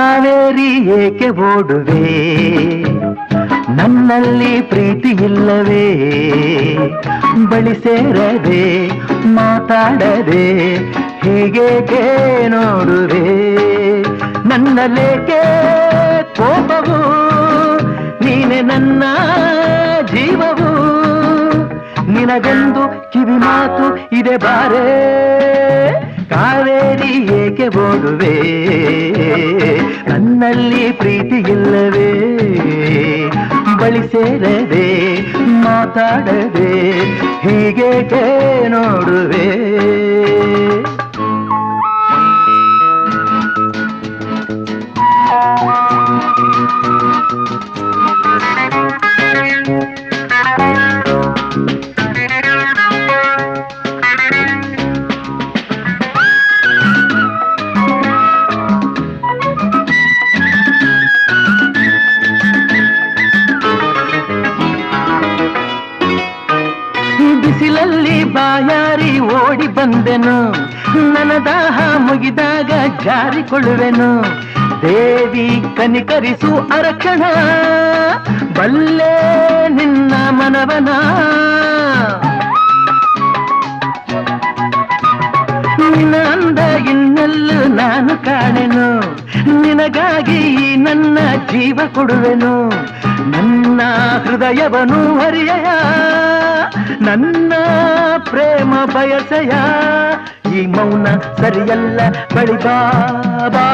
ಕಾವೇರಿ ಏಕೆ ಓಡುವೆ, ನನ್ನಲ್ಲಿ ಪ್ರೀತಿ ಇಲ್ಲವೇ, ಬಳಿ ಸೇರದೆ ಮಾತಾಡದೆ ಹೀಗೇಕೆ ನೋಡುವೆ, ನನ್ನಲ್ಲೇಕೆ ಕೋಪವು, ನೀನೆ ನನ್ನ ಜೀವವು, ನಿನಗೊಂದು ಕಿವಿ ಮಾತು ಇದೆ ಬಾರೆ, ಕಾವೇರಿ ಏಕೆ ಓಡುವೆ, ನನ್ನಲ್ಲಿ ಪ್ರೀತಿ ಇಲ್ಲವೇ, ಬಳಿ ಸೇರದೆ ಮಾತಾಡದೆ ಹೀಗೇಕೆ ನೋಡುವೆ. ಬಿಸಿಲಲ್ಲಿ ಬಾಯಾರಿ ಓಡಿ ಬಂದೆನು, ನನ್ನ ದಾಹ ಮುಗಿದಾಗ ಜಾರಿಕೊಳ್ಳುವೆನು, ದೇವಿ ಕನಿಕರಿಸು ಅರಕ್ಷಣ, ಬಲ್ಲೆ ನಿನ್ನ ಮನವನ, ನಿನ್ನ ಅಂದ ಇನ್ನೆಲ್ಲೂ ನಾನು ಕಾಣೆನು, ನಿನಗಾಗಿ ನನ್ನ ಜೀವ ಕೊಡುವೆನು, ನನ್ನ ಹೃದಯವನ್ನು ಹರಿಯಯ, ನನ್ನ ಪ್ರೇಮ ಬಯಸೆಯ, ಈ ಮೌನ ಸರಿಯಲ್ಲ ಬಳಿ ಬಾ ಬಾ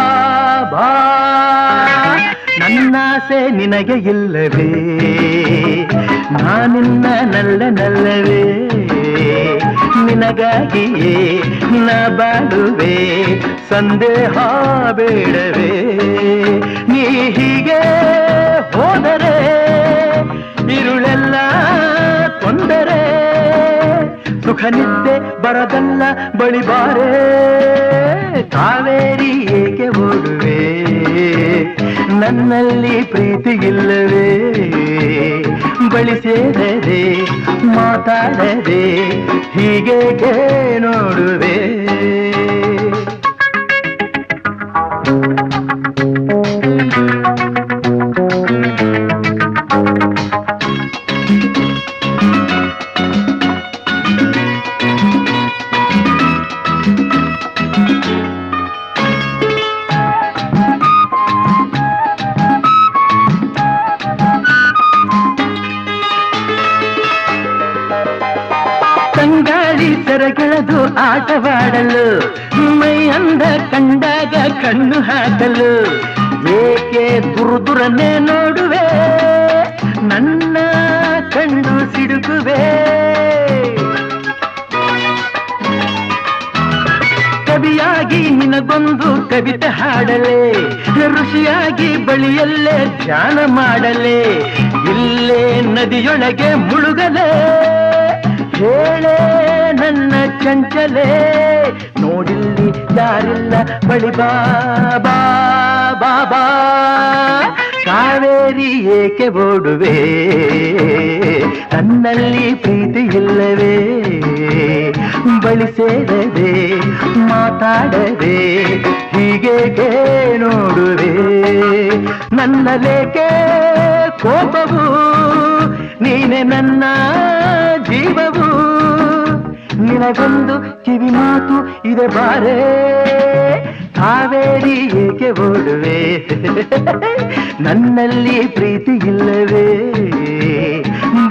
ಬಾ, ನನ್ನಾಸೆ ನಿನಗೆ ಇಲ್ಲವೇ, ನಾನಿನ್ನ ನಲ್ಲವೇ, ನಿನಗಾಗಿಯೇ ನಾ ಬಾಳುವೆ, ಸಂದೇಹ ಬೇಡವೇ, ನೀ ಹೀಗೆ ಹೋದರೆ ಇರುಳೆಲ್ಲ ತೊಂದರೆ, ಸುಖ ನಿದ್ದೆ ಬರದಲ್ಲ ಬಳಿ ಬಾರೆ, ಕಾವೇರಿ ಏಕೆ ಓಡುವೆ, ನನ್ನಲ್ಲಿ ಪ್ರೀತಿ ಇಲ್ಲವೇ, ಬಳಿ ಸೇರದೆ ಮಾತಾಡದೆ ಹೀಗೇಕೆ ನೋಡುವೆ. ತಂಗಾಳಿ ಸೆರಗೆಳೆದು ಆಟವಾಡಲು, ಮೈ ಅಂದ ಕಂಡಾಗ ಕಣ್ಣು ಹಾಕಲು, ಏಕೆ ದುರುದುರನ್ನೇ ನೋಡುವೆ, ನನ್ನ ಕಣ್ಣು ಸಿಡುಕುವೆ, ಕವಿಯಾಗಿ ನಿನಗೊಂದು ಕವಿತೆ ಹಾಡಲೆ, ಋಷಿಯಾಗಿ ಬಳಿಯಲ್ಲೇ ಧ್ಯಾನ ಮಾಡಲೆ, ಇಲ್ಲೇ ನದಿಯೊಳಗೆ ಮುಳುಗಲೆ, ಹೇಳೆ ನನ್ನ ಚಂಚಲೆ, ನೋಡಿಲ್ಲಿ ಯಾರಿಲ್ಲ ಬಳಿ ಬಾ ಬಾ ಬಾ ಬಾ, ಕಾವೇರಿ ಏಕೆ ಓಡುವೆ, ನನ್ನಲ್ಲಿ ಪ್ರೀತಿ ಇಲ್ಲವೇ, ಬಳಿ ಸೇರದೆ ಮಾತಾಡದೆ ಹೀಗೇಕೆ ನೋಡುವೆ, ನನ್ನಲೇಕೆ ಕೋಪವು, ನೀನೆ ನನ್ನ ಜೀವವು, ನಿನಗೊಂದು ಕಿವಿ ಮಾತು ಇದೆ ಬಾರೆ, ಕಾವೇರಿ ಏಕೆ ಓಡುವೆ, ನನ್ನಲ್ಲಿ ಪ್ರೀತಿ ಇಲ್ಲವೇ,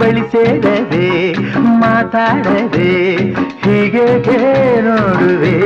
ಬಳಿ ಸೇರದೆ ಮಾತಾಡದೆ ಹೀಗೇಕೆ ನೋಡುವೆ.